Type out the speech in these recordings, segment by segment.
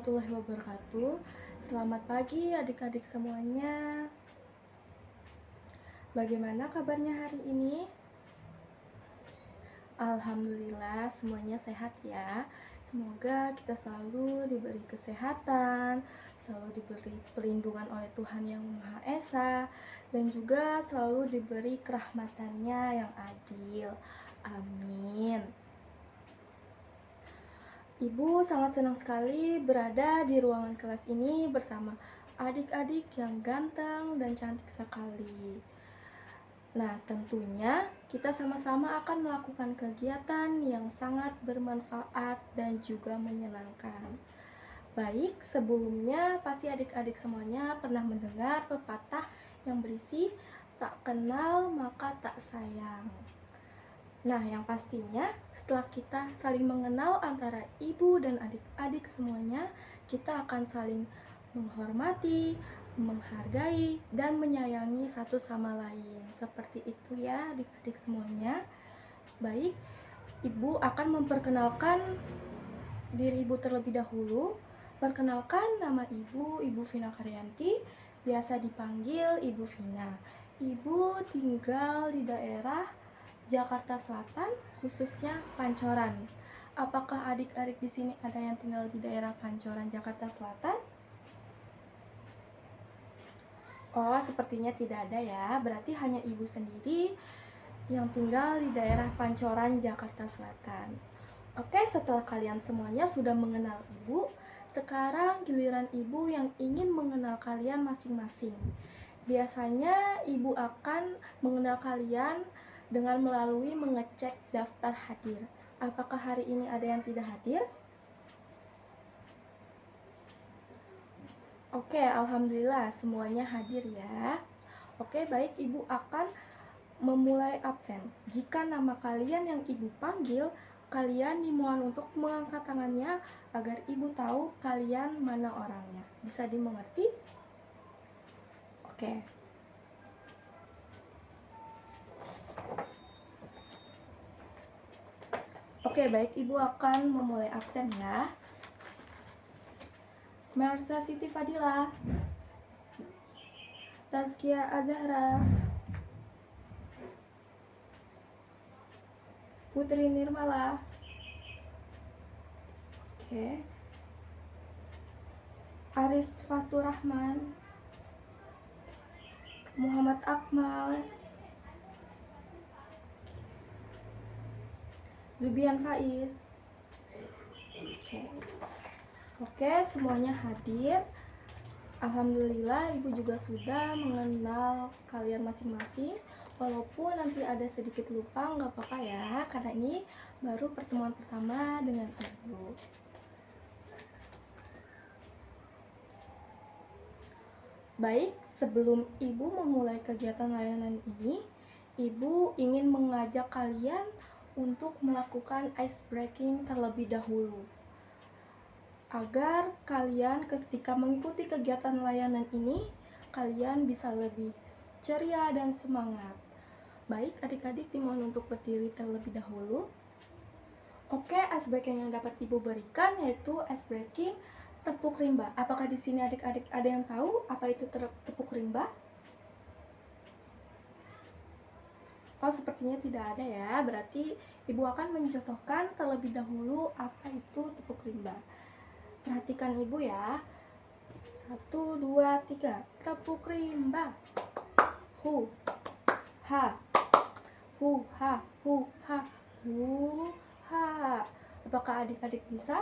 warahmatullahi wabarakatuh. Selamat pagi adik-adik semuanya. Bagaimana kabarnya hari ini? Alhamdulillah semuanya sehat ya. Semoga kita selalu diberi kesehatan, selalu diberi perlindungan oleh Tuhan Yang Maha Esa, dan juga selalu diberi kerahmatannya yang adil. Amin. Ibu sangat senang sekali berada di ruangan kelas ini bersama adik-adik yang ganteng dan cantik sekali. Nah, tentunya kita sama-sama akan melakukan kegiatan yang sangat bermanfaat dan juga menyenangkan. Baik, sebelumnya pasti adik-adik semuanya pernah mendengar pepatah yang berisi tak kenal maka tak sayang. Nah, yang pastinya setelah kita saling mengenal antara ibu dan adik-adik semuanya, kita akan saling menghormati, menghargai, dan menyayangi satu sama lain. Seperti itu ya adik-adik semuanya. Baik, ibu akan memperkenalkan diri ibu terlebih dahulu. Perkenalkan, nama ibu, Ibu Vina Karyanti, biasa dipanggil Ibu Vina. Ibu tinggal di daerah Jakarta Selatan, khususnya Pancoran. Apakah adik-adik di sini ada yang tinggal di daerah Pancoran, Jakarta Selatan? Oh, sepertinya tidak ada ya. Berarti hanya ibu sendiri yang tinggal di daerah Pancoran, Jakarta Selatan. Oke, setelah kalian semuanya sudah mengenal ibu, sekarang giliran ibu yang ingin mengenal kalian masing-masing. Biasanya ibu akan mengenal kalian dengan melalui mengecek daftar hadir. Apakah hari ini ada yang tidak hadir? Oke, alhamdulillah semuanya hadir ya. Oke, baik, ibu akan memulai absen. Jika nama kalian yang ibu panggil, kalian dimohon untuk mengangkat tangannya agar ibu tahu kalian mana orangnya. Bisa dimengerti? Oke. Oke, baik, ibu akan memulai absen ya. Mersa Siti Fadila, Tazkia Azahra, Putri Nirmala. Oke. Aris Fatur Rahman, Muhammad Akmal, Zubian Faiz. Oke, semuanya hadir. Alhamdulillah ibu juga sudah mengenal kalian masing-masing. Walaupun nanti ada sedikit lupa, nggak apa-apa ya, karena ini baru pertemuan pertama dengan ibu. Baik, sebelum ibu memulai kegiatan layanan ini, ibu ingin mengajak kalian untuk melakukan ice breaking terlebih dahulu, agar kalian ketika mengikuti kegiatan layanan ini, kalian bisa lebih ceria dan semangat. Baik, adik-adik dimohon untuk berdiri terlebih dahulu. Oke, ice breaking yang dapat ibu berikan yaitu ice breaking tepuk rimba. Apakah di sini adik-adik ada yang tahu apa itu tepuk rimba? Oh, sepertinya tidak ada ya. Berarti ibu akan mencontohkan terlebih dahulu apa itu tepuk rimba. Perhatikan ibu ya. 1, 2, 3. Tepuk rimba. Hu, ha. Hu, ha, hu, ha. Hu, ha. Apakah adik-adik bisa?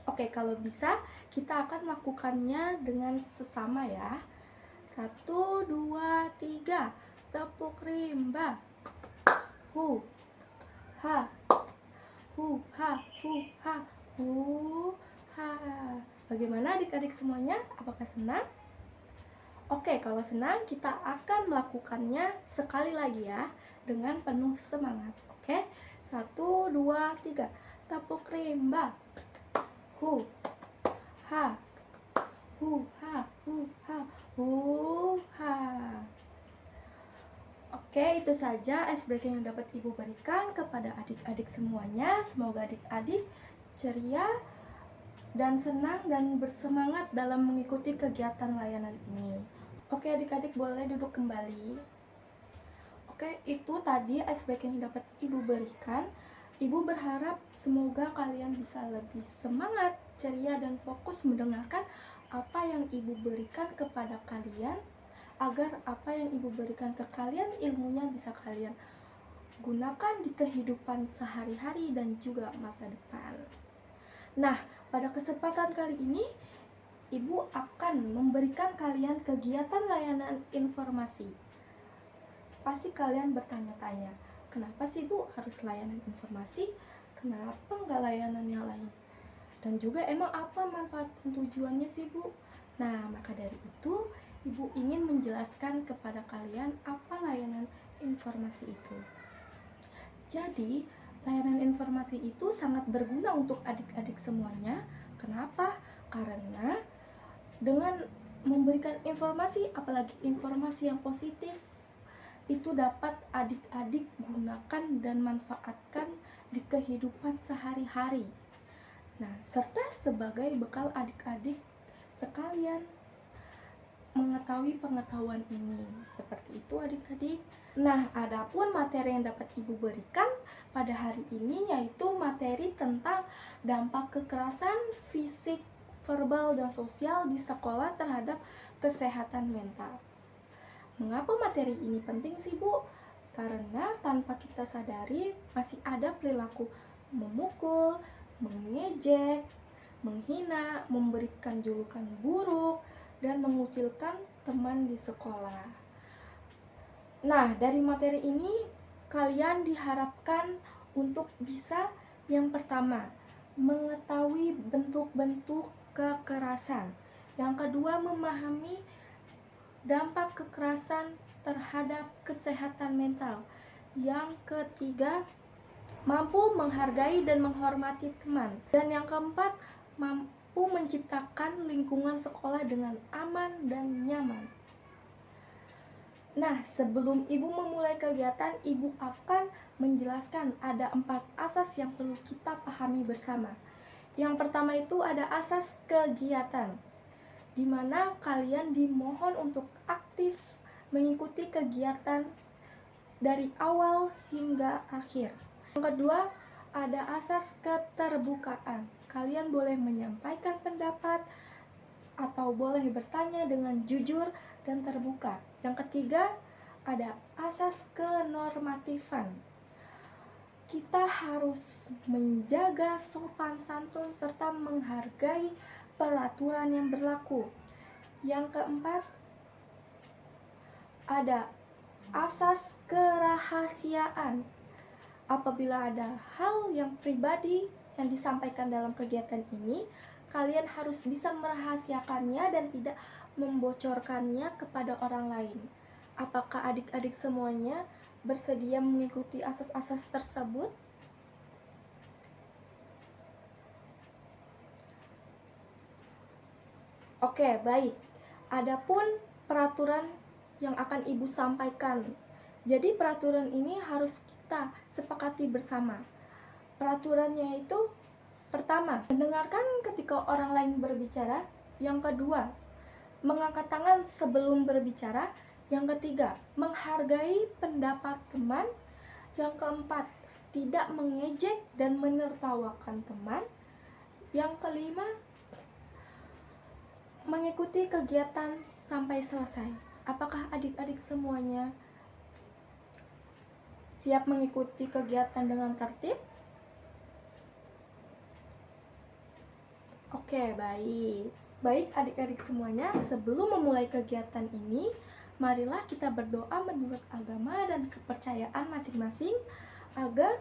Oke, kalau bisa kita akan melakukannya dengan sesama ya. 1, 2, 3. Tepuk rimba. Hu, ha. Hu, ha, hu, ha. Hu, ha. Bagaimana adik-adik semuanya? Apakah senang? Oke, kalau senang kita akan melakukannya sekali lagi ya, dengan penuh semangat. Oke, 1, 2, 3. Tepuk rimba. Hu, ha. Hu, ha, hu, ha. Hu, ha. Oke, itu saja ice breaking yang dapat ibu berikan kepada adik-adik semuanya. Semoga adik-adik ceria dan senang dan bersemangat dalam mengikuti kegiatan layanan ini. Oke adik-adik, boleh duduk kembali. Oke, itu tadi icebreaker yang dapat Ibu berikan. Ibu berharap semoga kalian bisa lebih semangat, ceria, dan fokus mendengarkan apa yang Ibu berikan kepada kalian, agar apa yang Ibu berikan ke kalian, ilmunya bisa kalian gunakan di kehidupan sehari-hari dan juga masa depan. Nah, pada kesempatan kali ini, Ibu akan memberikan kalian kegiatan layanan informasi. Pasti kalian bertanya-tanya, kenapa sih Bu harus layanan informasi? Kenapa nggak layanan yang lain? Dan juga emang apa manfaat dan tujuannya sih Bu? Nah, maka dari itu, Ibu ingin menjelaskan kepada kalian apa layanan informasi itu. Jadi, layanan informasi itu sangat berguna untuk adik-adik semuanya. Kenapa? Karena dengan memberikan informasi, apalagi informasi yang positif, itu dapat adik-adik gunakan dan manfaatkan di kehidupan sehari-hari. Nah, serta sebagai bekal adik-adik sekalian mengetahui pengetahuan ini. Seperti itu adik-adik. Nah, adapun materi yang dapat Ibu berikan pada hari ini yaitu materi tentang dampak kekerasan fisik, verbal, dan sosial di sekolah terhadap kesehatan mental. Mengapa materi ini penting sih Bu? Karena tanpa kita sadari masih ada perilaku memukul, mengejek, menghina, memberikan julukan buruk, dan mengucilkan teman di sekolah. Nah, dari materi ini kalian diharapkan untuk bisa yang pertama, mengetahui bentuk-bentuk kekerasan. Yang kedua, memahami dampak kekerasan terhadap kesehatan mental. Yang ketiga, mampu menghargai dan menghormati teman. Dan yang keempat, mampu menciptakan lingkungan sekolah dengan aman dan nyaman. Nah, sebelum Ibu memulai kegiatan, Ibu akan menjelaskan ada 4 asas yang perlu kita pahami bersama. Yang pertama itu ada asas kegiatan, di mana kalian dimohon untuk aktif mengikuti kegiatan dari awal hingga akhir. Yang kedua, ada asas keterbukaan. Kalian boleh menyampaikan pendapat atau boleh bertanya dengan jujur dan terbuka. Yang ketiga, ada asas kenormatifan. Kita harus menjaga sopan santun serta menghargai peraturan yang berlaku. Yang keempat, ada asas kerahasiaan. Apabila ada hal yang pribadi yang disampaikan dalam kegiatan ini, kalian harus bisa merahasiakannya dan tidak membocorkannya kepada orang lain. Apakah adik-adik semuanya bersedia mengikuti asas-asas tersebut? Oke, baik. Adapun peraturan yang akan Ibu sampaikan. Jadi peraturan ini harus kita sepakati bersama. Peraturannya itu pertama, mendengarkan ketika orang lain berbicara. Yang kedua, mengangkat tangan sebelum berbicara. Yang ketiga, menghargai pendapat teman. Yang keempat, tidak mengejek dan menertawakan teman. Yang kelima, mengikuti kegiatan sampai selesai. Apakah adik-adik semuanya siap mengikuti kegiatan dengan tertib? Oke, baik. Baik adik-adik semuanya, sebelum memulai kegiatan ini, marilah kita berdoa menurut agama dan kepercayaan masing-masing agar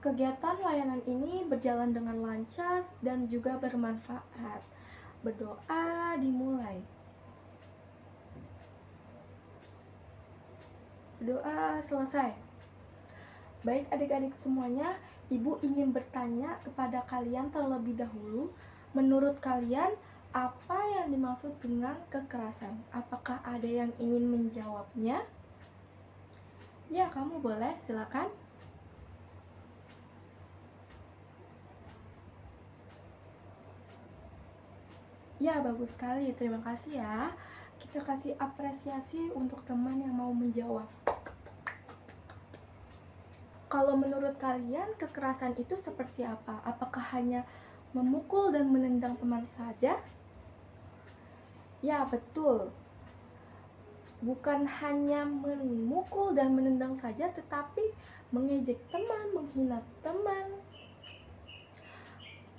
kegiatan layanan ini berjalan dengan lancar dan juga bermanfaat. Berdoa dimulai. Berdoa selesai. Baik adik-adik semuanya, Ibu ingin bertanya kepada kalian terlebih dahulu. Menurut kalian, apa yang dimaksud dengan kekerasan? Apakah ada yang ingin menjawabnya? Ya, kamu boleh, silakan. Ya, bagus sekali. Terima kasih ya. Kita kasih apresiasi untuk teman yang mau menjawab. Kalau menurut kalian, kekerasan itu seperti apa? Apakah hanya memukul dan menendang teman saja? Ya, betul. Bukan hanya memukul dan menendang saja, tetapi mengejek teman, menghina teman,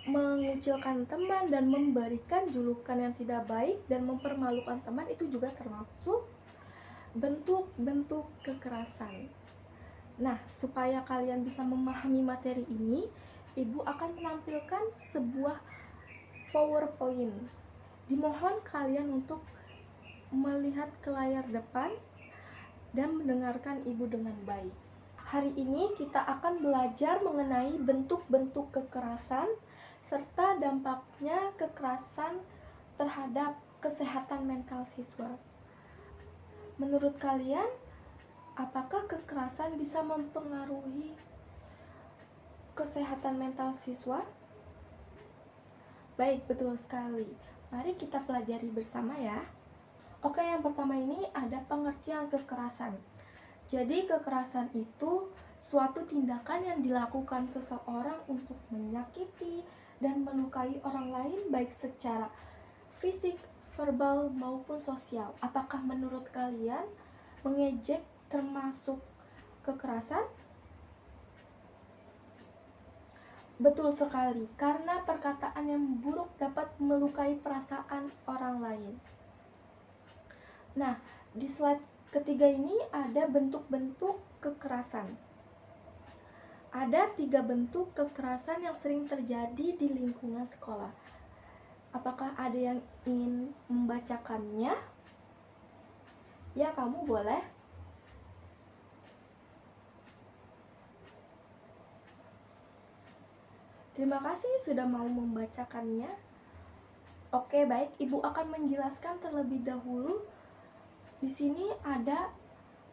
mengucilkan teman, dan memberikan julukan yang tidak baik dan mempermalukan teman, itu juga termasuk bentuk-bentuk kekerasan. Nah, supaya kalian bisa memahami materi ini, Ibu akan menampilkan sebuah PowerPoint. Dimohon kalian untuk melihat ke layar depan dan mendengarkan Ibu dengan baik. Hari ini kita akan belajar mengenai bentuk-bentuk kekerasan serta dampaknya kekerasan terhadap kesehatan mental siswa. Menurut kalian, apakah kekerasan bisa mempengaruhi kesehatan mental siswa? Baik, betul sekali. Mari kita pelajari bersama ya. Oke, yang pertama ini ada pengertian kekerasan. Jadi kekerasan itu suatu tindakan yang dilakukan seseorang untuk menyakiti dan melukai orang lain baik secara fisik, verbal maupun sosial. Apakah menurut kalian mengejek termasuk kekerasan? Betul sekali, karena perkataan yang buruk dapat melukai perasaan orang lain. Nah, di slide ketiga ini ada bentuk-bentuk kekerasan. Ada 3 bentuk kekerasan yang sering terjadi di lingkungan sekolah. Apakah ada yang ingin membacakannya? Ya, kamu boleh. Terima kasih sudah mau membacakannya. Oke, baik. Ibu akan menjelaskan terlebih dahulu. Di sini ada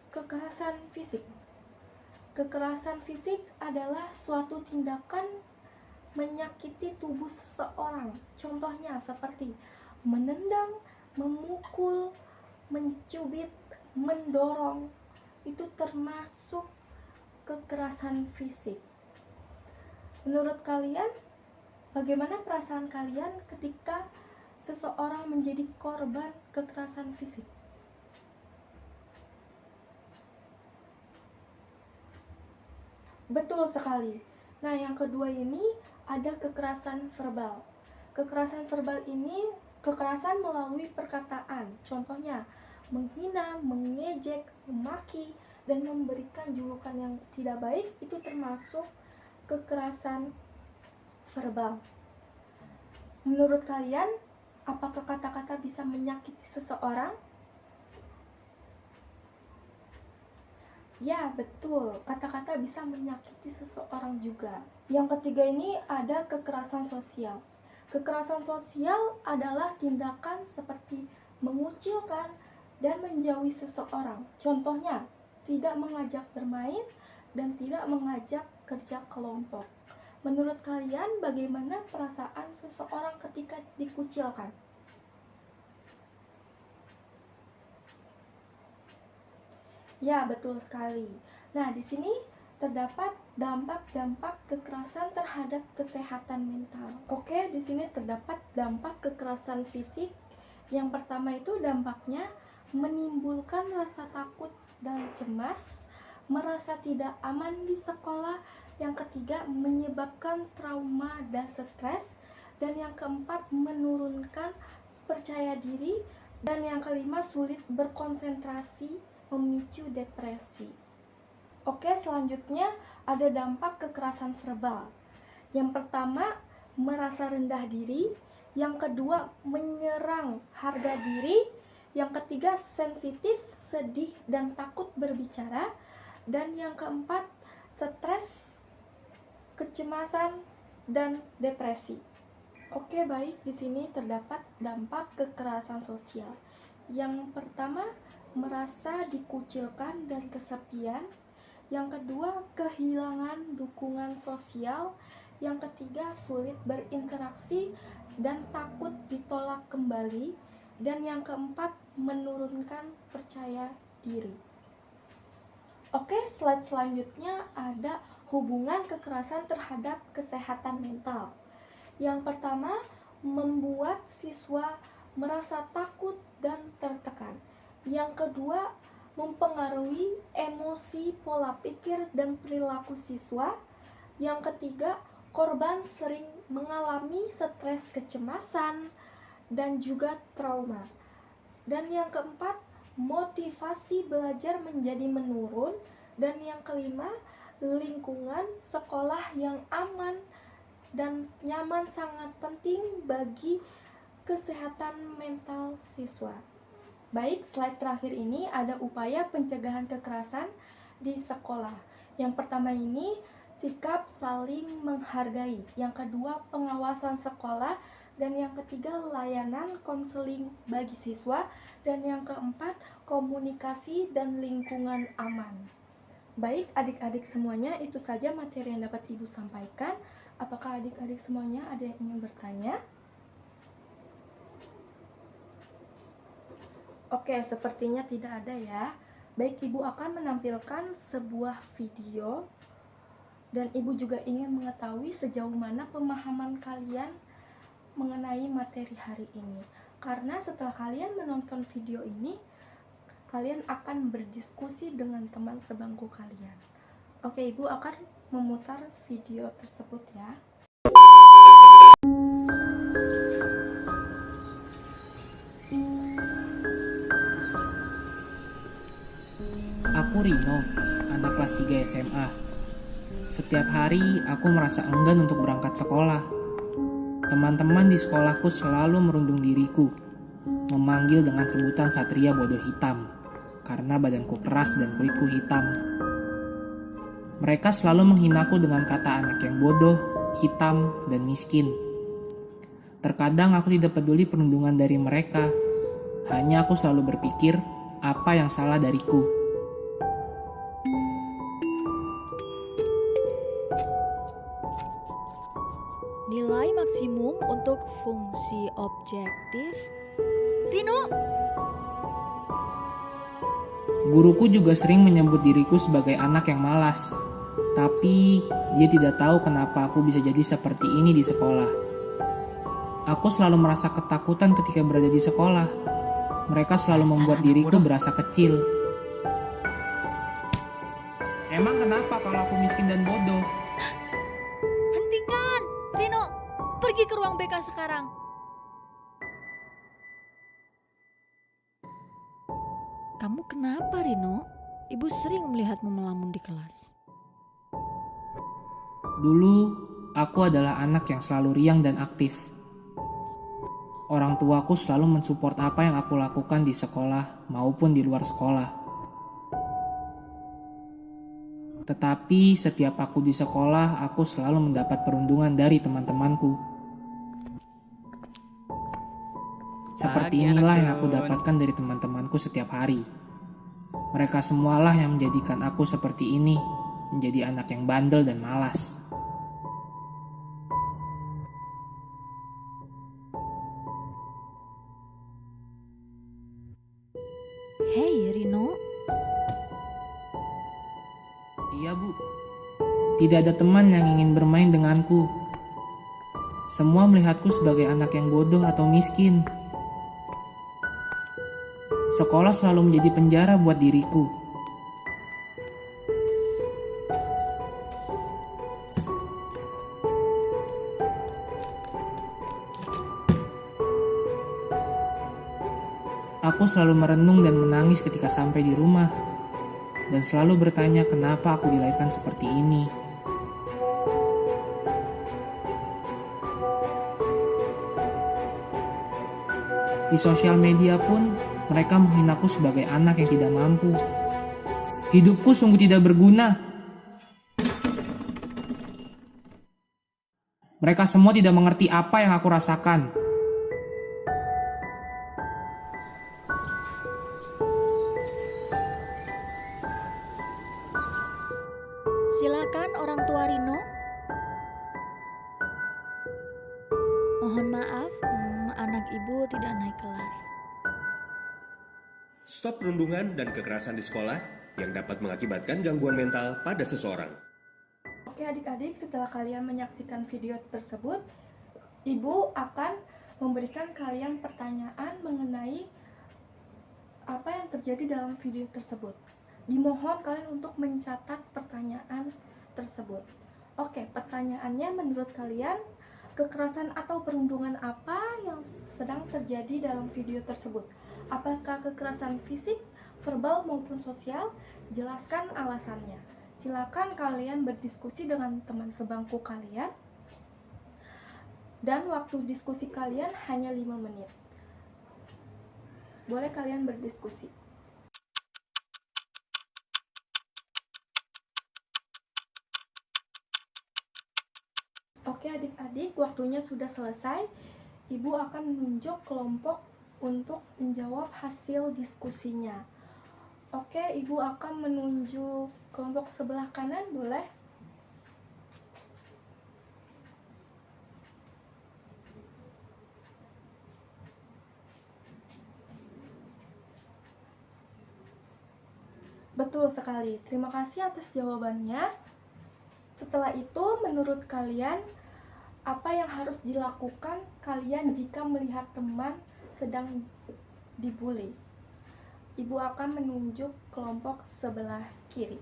kekerasan fisik. Kekerasan fisik adalah suatu tindakan menyakiti tubuh seseorang. Contohnya seperti menendang, memukul, mencubit, mendorong. Itu termasuk kekerasan fisik. Menurut kalian, bagaimana perasaan kalian ketika seseorang menjadi korban kekerasan fisik? Betul sekali. Nah, yang kedua ini ada kekerasan verbal. Kekerasan verbal ini kekerasan melalui perkataan. Contohnya, menghina, mengejek, memaki, dan memberikan julukan yang tidak baik itu termasuk kekerasan verbal. Menurut kalian, apakah kata-kata bisa menyakiti seseorang? Ya, betul. Kata-kata bisa menyakiti seseorang juga. Yang ketiga ini ada kekerasan sosial. Kekerasan sosial adalah tindakan seperti mengucilkan dan menjauhi seseorang. Contohnya, tidak mengajak bermain dan tidak mengajak kerja kelompok. Menurut kalian, bagaimana perasaan seseorang ketika dikucilkan? Ya, betul sekali. Nah, di sini terdapat dampak-dampak kekerasan terhadap kesehatan mental. Oke, di sini terdapat dampak kekerasan fisik. Yang pertama itu dampaknya menimbulkan rasa takut dan cemas, merasa tidak aman di sekolah. Yang ketiga, menyebabkan trauma dan stres. Dan yang keempat, menurunkan percaya diri. Dan yang kelima, sulit berkonsentrasi, memicu depresi. Oke, selanjutnya ada dampak kekerasan verbal. Yang pertama, merasa rendah diri. Yang kedua, menyerang harga diri. Yang ketiga, sensitif, sedih, dan takut berbicara. Dan yang keempat, stres, kecemasan, dan depresi. Oke, baik, di sini terdapat dampak kekerasan sosial. Yang pertama, merasa dikucilkan dan kesepian. Yang kedua, kehilangan dukungan sosial. Yang ketiga, sulit berinteraksi. dan takut ditolak kembali. Dan yang keempat, menurunkan percaya diri. Oke, slide selanjutnya ada hubungan kekerasan terhadap kesehatan mental. Yang pertama, membuat siswa merasa takut dan tertekan. Yang kedua, mempengaruhi emosi, pola pikir, dan perilaku siswa. Yang ketiga, korban sering mengalami stres, kecemasan, dan juga trauma. Dan yang keempat, motivasi belajar menjadi menurun. Dan yang kelima, lingkungan sekolah yang aman dan nyaman sangat penting bagi kesehatan mental siswa. Baik, slide terakhir ini ada upaya pencegahan kekerasan di sekolah. Yang pertama ini, sikap saling menghargai. Yang kedua, pengawasan sekolah. Dan yang ketiga, layanan konseling bagi siswa. Dan yang keempat, komunikasi dan lingkungan aman. Baik adik-adik semuanya, itu saja materi yang dapat Ibu sampaikan. Apakah adik-adik semuanya ada yang ingin bertanya? Oke, sepertinya tidak ada ya. Baik, Ibu akan menampilkan sebuah video. Dan Ibu juga ingin mengetahui sejauh mana pemahaman kalian mengenai materi hari ini. Karena setelah kalian menonton video ini, kalian akan berdiskusi dengan teman sebangku kalian. Oke, Ibu akan memutar video tersebut ya. Aku Rino, anak kelas 3 SMA. Setiap hari aku merasa enggan untuk berangkat sekolah. Teman-teman di sekolahku selalu merundung diriku, memanggil dengan sebutan Satria Bodoh Hitam, karena badanku keras dan kulitku hitam. Mereka selalu menghinaku dengan kata anak yang bodoh, hitam, dan miskin. Terkadang aku tidak peduli perundungan dari mereka, hanya aku selalu berpikir apa yang salah dariku. Nilai maksimum untuk fungsi objektif. Rino! Guruku juga sering menyebut diriku sebagai anak yang malas. Tapi dia tidak tahu kenapa aku bisa jadi seperti ini di sekolah. Aku selalu merasa ketakutan ketika berada di sekolah. Mereka selalu membuat diriku berasa kecil. Emang kenapa kalau aku miskin dan bodoh? Hentikan! Rino, pergi ke ruang BK sekarang. Kamu kenapa, Rino? Ibu sering melihatmu melamun di kelas. Dulu, aku adalah anak yang selalu riang dan aktif. Orang tuaku selalu mensupport apa yang aku lakukan di sekolah maupun di luar sekolah. Tetapi setiap aku di sekolah, aku selalu mendapat perundungan dari teman-temanku. Seperti inilah yang aku dapatkan dari teman-temanku setiap hari. Mereka semualah yang menjadikan aku seperti ini, menjadi anak yang bandel dan malas. Hei, Rino. Iya, Bu. Tidak ada teman yang ingin bermain denganku. Semua melihatku sebagai anak yang bodoh atau miskin. Sekolah selalu menjadi penjara buat diriku. Aku selalu merenung dan menangis ketika sampai di rumah, dan selalu bertanya kenapa aku dilahirkan seperti ini. Di sosial media pun, mereka menghinaku sebagai anak yang tidak mampu. Hidupku sungguh tidak berguna. Mereka semua tidak mengerti apa yang aku rasakan. Silakan orang tua Rino. Mohon maaf, anak ibu tidak naik kelas. Stop perundungan dan kekerasan di sekolah yang dapat mengakibatkan gangguan mental pada seseorang. Oke adik-adik, setelah kalian menyaksikan video tersebut, Ibu akan memberikan kalian pertanyaan mengenai apa yang terjadi dalam video tersebut. Dimohon kalian untuk mencatat pertanyaan tersebut. Oke, pertanyaannya menurut kalian kekerasan atau perundungan apa yang sedang terjadi dalam video tersebut? Apakah kekerasan fisik, verbal maupun sosial? Jelaskan alasannya. Silakan kalian berdiskusi dengan teman sebangku kalian. Dan waktu diskusi kalian hanya 5 menit. Boleh kalian berdiskusi. Oke adik-adik, waktunya sudah selesai. Ibu akan menunjuk kelompok untuk menjawab hasil diskusinya. Oke, Ibu akan menunjuk kelompok sebelah kanan, boleh? Betul sekali. Terima kasih atas jawabannya. Setelah itu, menurut kalian, apa yang harus dilakukan kalian jika melihat teman sedang dibully? Ibu akan menunjuk kelompok sebelah kiri.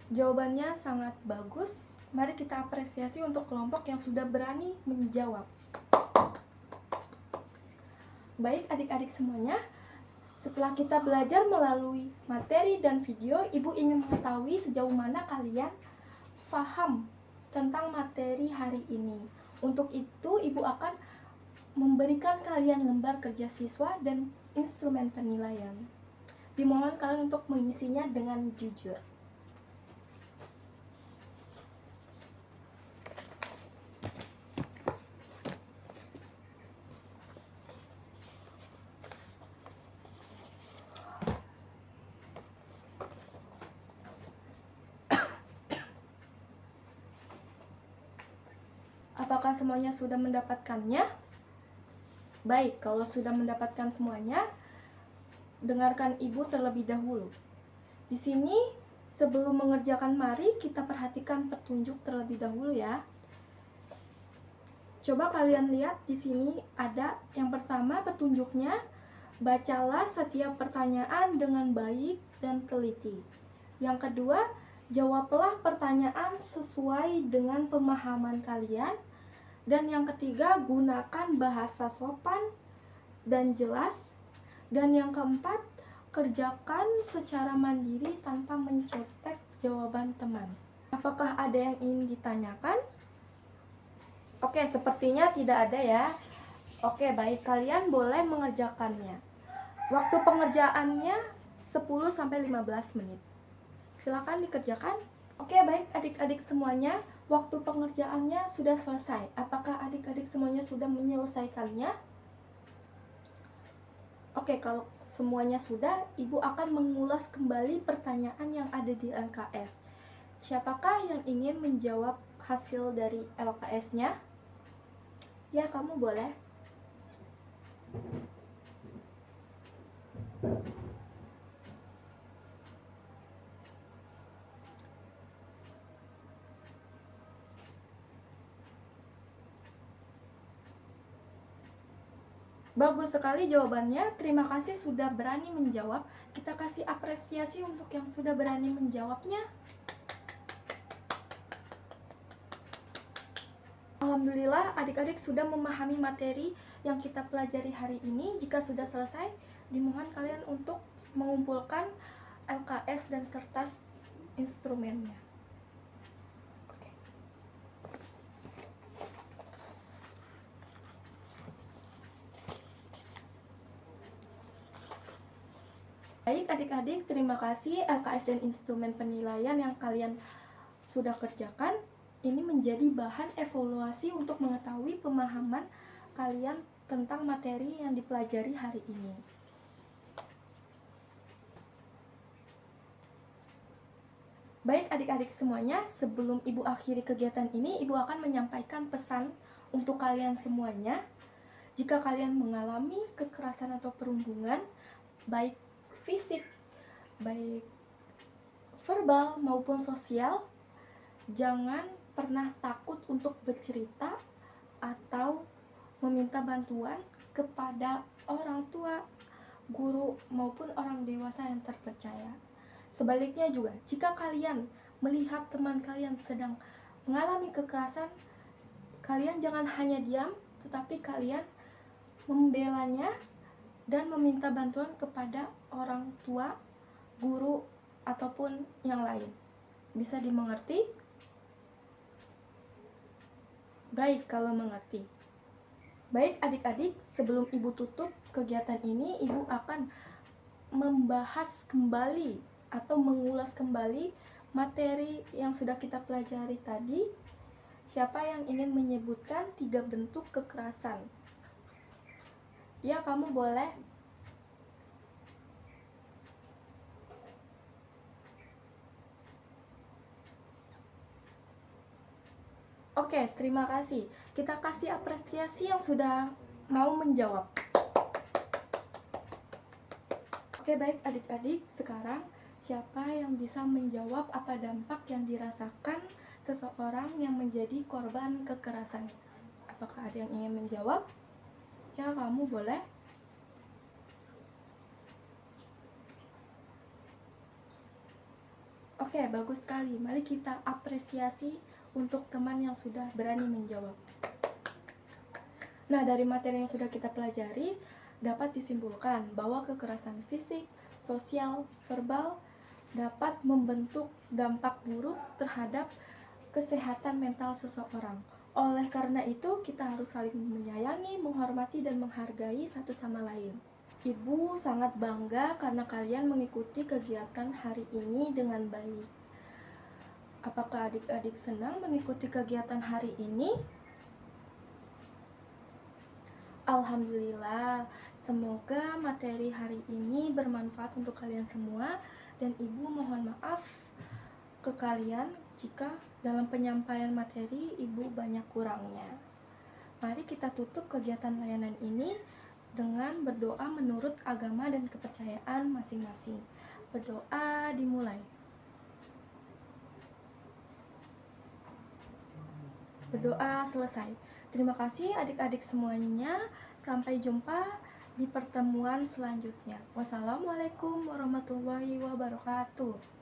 Jawabannya sangat bagus. Mari kita apresiasi untuk kelompok yang sudah berani menjawab. Baik adik-adik semuanya, setelah kita belajar melalui materi dan video, Ibu ingin mengetahui sejauh mana kalian paham tentang materi hari ini. Untuk itu, Ibu akan memberikan kalian lembar kerja siswa dan instrumen penilaian. Dimohon kalian untuk mengisinya dengan jujur. Apakah semuanya sudah mendapatkannya? Baik, kalau sudah mendapatkan semuanya, dengarkan Ibu terlebih dahulu. Di sini, sebelum mengerjakan, mari kita perhatikan petunjuk terlebih dahulu ya. Coba kalian lihat di sini ada yang pertama petunjuknya, bacalah setiap pertanyaan dengan baik dan teliti. Yang kedua, jawablah pertanyaan sesuai dengan pemahaman kalian. Dan yang ketiga, gunakan bahasa sopan dan jelas. Dan yang keempat, kerjakan secara mandiri tanpa mencetek jawaban teman. Apakah ada yang ingin ditanyakan? Oke, sepertinya tidak ada ya. Oke, baik, kalian boleh mengerjakannya. Waktu pengerjaannya 10-15 menit. Silakan dikerjakan. Oke, baik adik-adik semuanya. Waktu pengerjaannya sudah selesai. Apakah adik-adik semuanya sudah menyelesaikannya? Oke, kalau semuanya sudah, Ibu akan mengulas kembali pertanyaan yang ada di LKS. Siapakah yang ingin menjawab hasil dari LKS-nya? Ya, kamu boleh. Bagus sekali jawabannya. Terima kasih sudah berani menjawab. Kita kasih apresiasi untuk yang sudah berani menjawabnya. Alhamdulillah adik-adik sudah memahami materi yang kita pelajari hari ini. Jika sudah selesai, dimohon kalian untuk mengumpulkan LKS dan kertas instrumennya. Baik adik-adik, terima kasih LKS dan instrumen penilaian yang kalian sudah kerjakan. Ini menjadi bahan evaluasi untuk mengetahui pemahaman kalian tentang materi yang dipelajari hari ini. Baik adik-adik semuanya, sebelum Ibu akhiri kegiatan ini, Ibu akan menyampaikan pesan untuk kalian semuanya. Jika kalian mengalami kekerasan atau perundungan, baik fisik, baik verbal maupun sosial, jangan pernah takut untuk bercerita atau meminta bantuan kepada orang tua, guru, maupun orang dewasa yang terpercaya. Sebaliknya juga, jika kalian melihat teman kalian sedang mengalami kekerasan, kalian jangan hanya diam, tetapi kalian membelanya dan meminta bantuan kepada orang tua, guru, ataupun yang lain. Bisa dimengerti? Baik kalau mengerti. Baik adik-adik, sebelum Ibu tutup kegiatan ini, Ibu akan membahas kembali atau mengulas kembali materi yang sudah kita pelajari tadi. Siapa yang ingin menyebutkan 3 bentuk kekerasan? Ya, kamu boleh. Oke, terima kasih. Kita kasih apresiasi yang sudah mau menjawab. Oke, baik adik-adik, sekarang siapa yang bisa menjawab apa dampak yang dirasakan seseorang yang menjadi korban kekerasan? Apakah ada yang ingin menjawab? Ya, kamu boleh. Oke, bagus sekali. Mari kita apresiasi untuk teman yang sudah berani menjawab. Nah, dari materi yang sudah kita pelajari, dapat disimpulkan bahwa kekerasan fisik, sosial, verbal dapat membentuk dampak buruk terhadap kesehatan mental seseorang. Oleh karena itu, kita harus saling menyayangi, menghormati, dan menghargai satu sama lain. Ibu sangat bangga karena kalian mengikuti kegiatan hari ini dengan baik. Apakah adik-adik senang mengikuti kegiatan hari ini? Alhamdulillah, semoga materi hari ini bermanfaat untuk kalian semua, dan Ibu mohon maaf ke kalian jika dalam penyampaian materi Ibu banyak kurangnya. Mari kita tutup kegiatan layanan ini dengan berdoa menurut agama dan kepercayaan masing-masing. Berdoa dimulai. Berdoa selesai. Terima kasih adik-adik semuanya. Sampai jumpa di pertemuan selanjutnya. Wassalamualaikum warahmatullahi wabarakatuh.